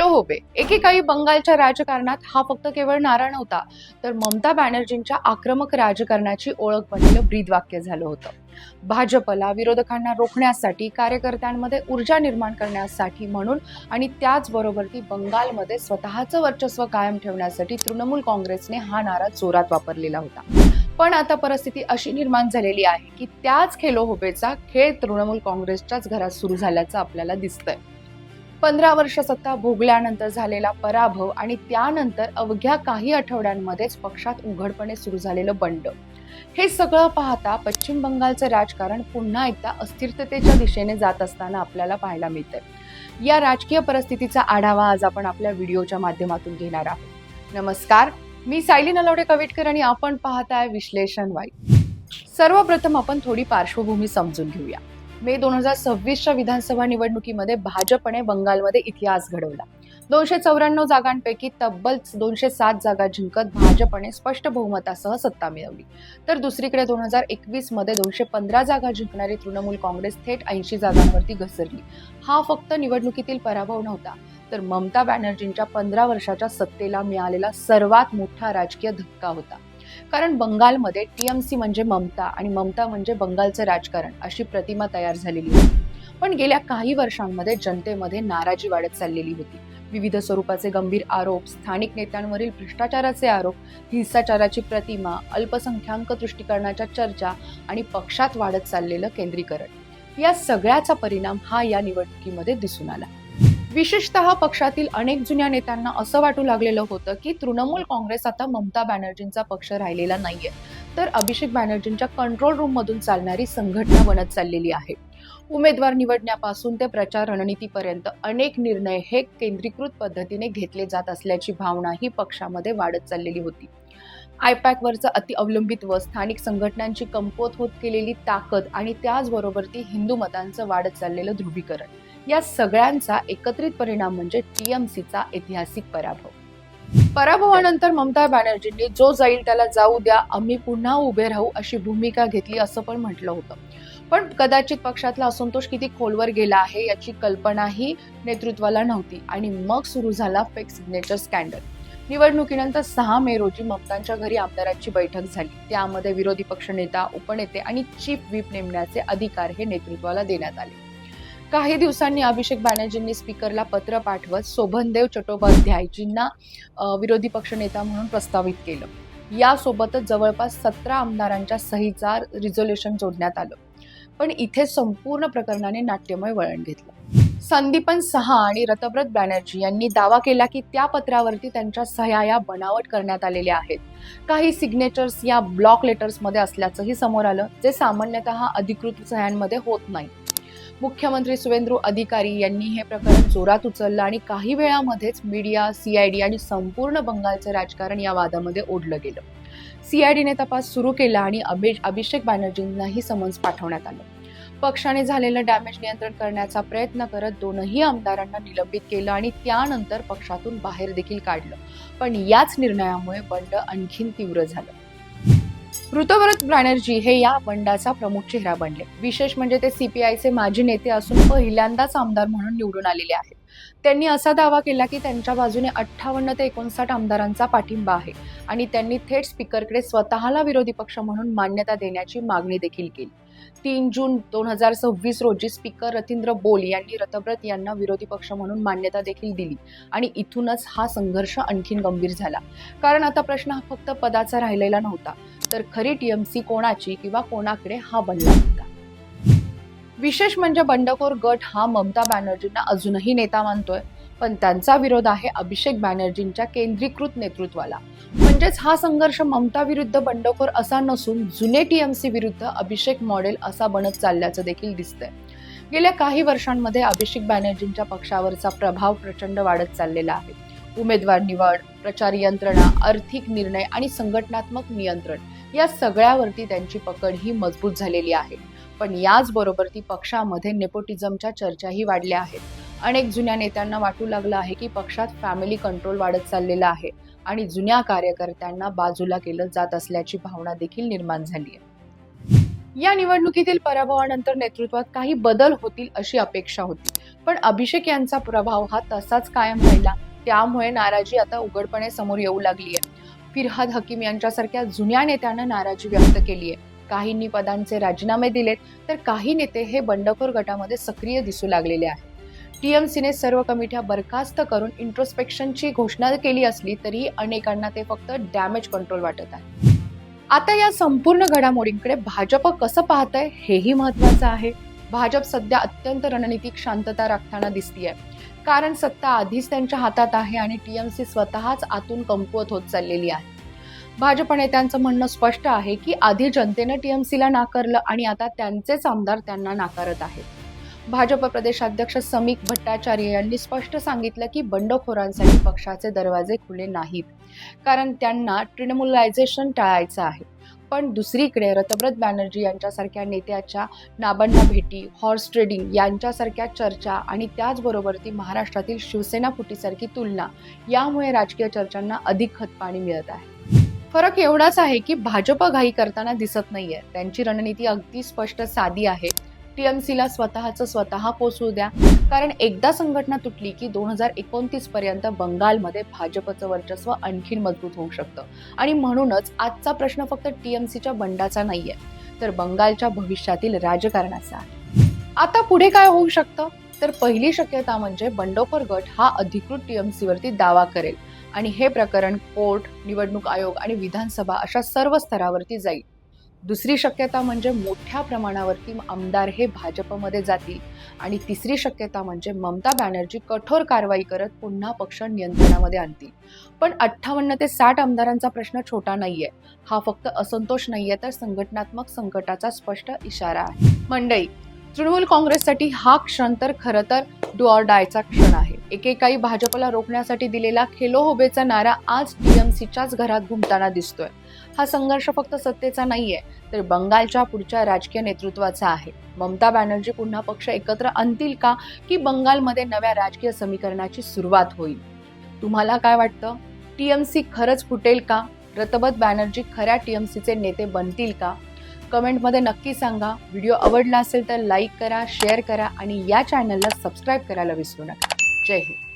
खेलो होबे एकेकाळी बंगालच्या राजकारणात हा फक्त केवळ नारा नव्हता, तर ममता बॅनर्जींच्या आक्रमक राजकारणाची ओळख बनलेलं ब्रीदवाक्य झालं होतं. भाजपला विरोधकांना रोखण्यासाठी, कार्यकर्त्यांमध्ये ऊर्जा निर्माण करण्यासाठी म्हणून आणि त्याचबरोबर ती बंगालमध्ये स्वतःचं वर्चस्व कायम ठेवण्यासाठी तृणमूल काँग्रेसने हा नारा जोरात वापरलेला होता. पण आता परिस्थिती अशी निर्माण झालेली आहे की त्याच खेलो होबेचा खेळ तृणमूल काँग्रेसच्याच घरात सुरू झाल्याचं आपल्याला दिसतंय. 15 वर्ष सत्ता भोगल्यानंतर झालेला पराभव आणि त्यानंतर अवघ्या काही आठवड्यांमध्येच पक्षात उघडपणे सुरू झालेलं बंड, हे सगळं पाहता पश्चिम बंगालचं राजकारण पुन्हा एकदा अस्थिरतेच्या दिशेने जात असताना आपल्याला पाहायला मिळतंय. या राजकीय परिस्थितीचा आढावा आज आपण आपल्या व्हिडिओच्या माध्यमातून घेणार आहोत. नमस्कार, मी सायली नलवडे कवेटकर आणि आपण पाहताय विश्लेषण वाई. सर्वप्रथम आपण थोडी पार्श्वभूमी समजून घेऊया. मे 2026च्या विधानसभा निवडणुकीमध्ये भाजपने बंगालमध्ये इतिहास घडवला. 294 जागांपैकी तब्बल 207 जागा जिंकत भाजपने स्पष्ट बहुमतासह सत्ता मिळवली. तर दुसरीकडे 2021 मध्ये 215 जागा जिंकणारी तृणमूल काँग्रेस थेट 80 जागांवरती घसरली. हा फक्त निवडणुकीतील पराभव नव्हता, तर ममता बॅनर्जींच्या 15 वर्षाच्या सत्तेला मिळालेला सर्वात मोठा राजकीय धक्का होता. कारण बंगालमध्ये टीएमसी म्हणजे ममता आणि ममता म्हणजे बंगालचं राजकारण अशी प्रतिमा तयार झालेली होती. पण गेल्या काही वर्षांमध्ये जनतेमध्ये नाराजी वाढत चाललेली होती. विविध स्वरूपाचे गंभीर आरोप, स्थानिक नेत्यांवरील भ्रष्टाचाराचे आरोप, हिंसाचाराची प्रतिमा, अल्पसंख्याक तुष्टीकरणाच्या चर्चा आणि पक्षात वाढत चाललेलं केंद्रीकरण, या सगळ्याचा परिणाम हा या निवडणुकीमध्ये दिसून आला. विशेषतः पक्षातील अनेक जुन्या नेत्यांना असं वाटू लागलेलं होतं की तृणमूल काँग्रेस आता ममता बॅनर्जींचा पक्ष राहिलेला नाहीये, तर अभिषेक बॅनर्जींच्या कंट्रोल रूम मधून चालणारी संघटना बनत चाललेली आहे. उमेदवार निवडण्यापासून ते प्रचार रणनीतीपर्यंत अनेक निर्णय हे केंद्रीकृत पद्धतीने घेतले जात असल्याची भावना ही पक्षामध्ये वाढत चाललेली होती. आयपॅकवरचं अति अवलंबित्व, स्थानिक संघटनांची कमकुवत होत गेलेली ताकद आणि त्याचबरोबर ती हिंदू मतांचं वाढत चाललेलं ध्रुवीकरण, या सगळ्यांचा एकत्रित परिणाम म्हणजे टीएमसीचा ऐतिहासिक पराभव. पराभवानंतर ममता बॅनर्जींनी जो जाईल त्याला जाऊ द्या, आम्ही पुन्हा उभे राहू अशी भूमिका घेतली असं पण म्हटलं होतं. पण कदाचित पक्षातला असंतोष किती खोलवर गेला आहे याची कल्पनाही नेतृत्वाला नव्हती आणि मग सुरू झाला फेक सिग्नेचर स्कॅन्डल. निवडणुकीनंतर 6 मे रोजी ममतांच्या घरी आमदारांची बैठक झाली. त्यामध्ये विरोधी पक्षनेता, उपनेते आणि चीफ व्हीप नेमण्याचे अधिकार हे नेतृत्वाला देण्यात आले. काही दिवसांनी अभिषेक बॅनर्जींनी स्पीकरला पत्र पाठवत शोभनदेव चट्टोपाध्यायजींना विरोधी पक्षनेता म्हणून प्रस्तावित केलं. यासोबतच जवळपास 17 आमदारांच्या सहीचा रिझोल्युशन जोडण्यात आलं. पण इथे संपूर्ण प्रकरणाने नाट्यमय वळण घेतलं. संदीपन सहा आणि रतब्रत बॅनर्जी यांनी दावा केला की त्या पत्रावरती त्यांच्या सह्या या बनावट करण्यात आलेल्या आहेत. काही सिग्नेचर्स या ब्लॉक लेटर्समध्ये असल्याचंही समोर आलं, जे सामान्यतः अधिकृत सह्यांमध्ये होत नाही. मुख्यमंत्री सुवेंदू अधिकारी यांनी हे प्रकरण जोरात उचललं आणि काही वेळामध्येच मीडिया, सीआयडी आणि संपूर्ण बंगालचं राजकारण या वादामध्ये ओढलं गेलं. सीआयडीने तपास सुरू केला आणि अभिषेक बॅनर्जींनाही समन्स पाठवण्यात आलं. पक्षाने झालेलं डॅमेज नियंत्रण करण्याचा प्रयत्न करत दोनही आमदारांना निलंबित केलं आणि त्यानंतर पक्षातून बाहेर देखील काढलं. पण याच निर्णयामुळे बंड आणखीन तीव्र झालं. ऋतुव्रत बॅनर्जी हे या बंडाचा प्रमुख चेहरा बनले. विशेष म्हणजे ते सीपीआयचे माजी नेते असून पहिल्यांदाच आमदार म्हणून निवडून आलेले आहेत. त्यांनी असा दावा केला की त्यांच्या बाजूने 58 ते 59 आमदारांचा पाठिंबा आहे आणि त्यांनी थेट स्पीकरकडे स्वतःला विरोधी पक्ष म्हणून मान्यता देण्याची मागणी देखील केली. 3 जून 2026 रोजी स्पीकर रतींद्र बोल यांनी रतब्रत यांना विरोधी पक्ष म्हणून मान्यता देखील दिली आणि इथूनच हा संघर्ष आणखीन गंभीर झाला. कारण आता प्रश्न हा फक्त पदाचा राहिलेला नव्हता, तर खरी टीएमसी कोणाची किंवा कोणाकडे हा बनला होता. विशेष म्हणजे बंडखोर गट हा ममता बॅनर्जींना अजूनही नेता मानतोय, पण त्यांचा विरोध आहे अभिषेक बॅनर्जींच्या केंद्रीकृत नेतृत्वाला. म्हणजेच हा संघर्ष ममता विरुद्ध बंडखोर असा नसून जुने टीएमसी विरुद्ध अभिषेक मॉडेल असा बनत चालल्याचं देखील दिसतंय. गेल्या काही वर्षांमध्ये अभिषेक बॅनर्जींच्या पक्षावरचा प्रभाव प्रचंड वाढत चाललेला आहे. उमेदवार निवड, प्रचार यंत्रणा, आर्थिक निर्णय आणि संघटनात्मक नियंत्रण, या सगळ्यावरती त्यांची पकड ही मजबूत झालेली आहे. पण याचबरोबर ती पक्षामध्ये नेपोटिझमच्या चर्चाही वाढल्या आहेत. अनेक जुन्या नेत्यांना वाटू लागलं आहे की पक्षात फॅमिली कंट्रोल वाढत चाललेला आहे आणि जुन्या कार्यकर्त्यांना बाजूला केलं जात असल्याची भावना देखील निर्माण झाली आहे. या निवडणुकीतील पराभवानंतर नेतृत्वात काही बदल होतील अशी अपेक्षा होती, पण अभिषेक यांचा प्रभाव हा तसाच कायम राहिला. त्यामुळे नाराजी आता उघडपणे समोर येऊ लागली आहे. फिरहाद हकीम यांच्यासारख्या जुन्या नेत्यानं नाराजी व्यक्त केली आहे. काहींनी पदांचे राजीनामे दिलेत, तर काही नेते हे बंडखोर गटामध्ये सक्रिय दिसू लागलेले आहेत. टीएमसीने सर्व कमिट्या बरखास्त करून इंट्रोस्पेक्शनची घोषणा केली असली तरीही अनेकांना ते फक्त डॅमेज कंट्रोल वाटत आहे. आता या संपूर्ण घडामोडींकडे भाजप कसं पाहतंय हेही महत्वाचं आहे. भाजप सध्या अत्यंत रणनीतिक शांतता राखताना दिसतीये, कारण सत्ता आधीच त्यांच्या हातात आहे आणि टीएमसी स्वतःच आतून कमकुवत होत चाललेली आहे. भाजप नेत्यांचं म्हणणं स्पष्ट आहे की आधी जनतेनं टीएमसीला नाकारलं आणि आता त्यांचेच आमदार त्यांना नाकारत आहेत. भाजप प्रदेशाध्यक्ष समीक भट्टाचार्य यांनी स्पष्ट सांगितलं की बंडखोरांसाठी पक्षाचे दरवाजे खुले नाहीत, कारण त्यांना तृणमूलायझेशन टाळायचं आहे. पण दुसरीकडे ऋतव्रत बॅनर्जी यांच्यासारख्या नेत्याच्या नाबांना भेटी, हॉर्स ट्रेडिंग यांच्यासारख्या चर्चा आणि त्याचबरोबर ती महाराष्ट्रातील शिवसेना फुटीसारखी तुलना, यामुळे राजकीय चर्चांना अधिक खतपाणी मिळत आहे. फरक एवढाच आहे की भाजप घाई करताना दिसत नाहीये. त्यांची रणनीती अगदी स्पष्ट साधी आहे. टीएमसीला स्वतः कोसळू द्या, कारण एकदा संघटना तुटली की 2029 पर्यंत बंगालमध्ये भाजपचं वर्चस्व आणखीन मजबूत होऊ शकतं. आणि म्हणूनच आजचा प्रश्न फक्त टीएमसीच्या बंडाचा नाहीये, तर बंगालच्या भविष्यातील राजकारणाचा आहे. आता पुढे काय होऊ शकतं, तर पहिली शक्यता म्हणजे बंडखोर गट हा अधिकृत टीएमसीवरती दावा करेल आणि हे प्रकरण कोर्ट, निवडणूक आयोग आणि विधानसभा अशा सर्व स्तरावरती जाईल. दुसरी शक्यता म्हणजे मोठ्या प्रमाणावरती आमदार हे भाजपमध्ये जातील आणि तिसरी शक्यता म्हणजे ममता बॅनर्जी कठोर कारवाई करत पुन्हा पक्ष नियंत्रणामध्ये आणतील. पण 58 ते 60 आमदारांचा प्रश्न छोटा नाहीये. हा फक्त असंतोष नाहीये, तर संघटनात्मक संकटाचा स्पष्ट इशारा आहे. मंडळी, तृणमूल काँग्रेससाठी हा क्षण तर खरं तर डू ऑर डायचा क्षण आहे. एकेकाळी भाजपला रोखण्यासाठी दिलेला खेलो होबेचा नारा आज टीएमसीच्याच घरात घुमताना दिसतोय. हा संघर्ष फक्त सत्तेचा नाहीये, तर बंगालच्या पुढच्या राजकीय नेतृत्वाचा आहे. ममता बॅनर्जी पुन्हा पक्ष एकत्र आणतील का, की बंगालमध्ये नव्या राजकीय समीकरणाची सुरुवात होईल? तुम्हाला काय वाटतं? टीएमसी खरंच फुटेल का? ऋतव्रत बॅनर्जी खऱ्या टीएमसीचे नेते बनतील का? कमेंटमध्ये नक्की सांगा. व्हिडिओ आवडला असेल तर लाईक करा, शेअर करा आणि या चॅनलला सबस्क्राईब करायला विसरू नका. जय हिंद.